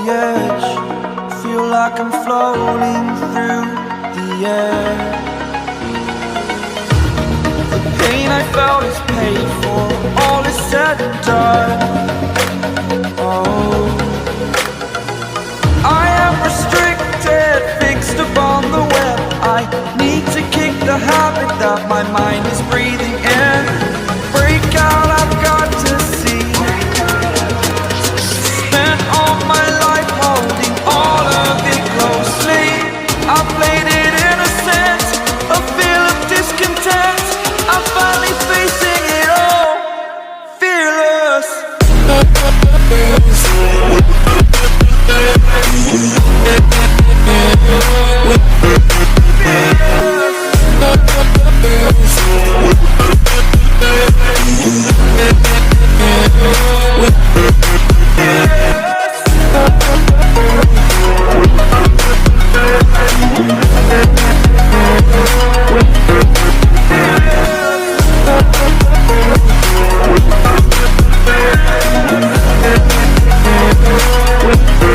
edge, feel like I'm floating through the air. The pain I felt is paid for, all is said and done. Oh, I am restricted, fixed upon the web. I need to kick the habit that my mind is breathing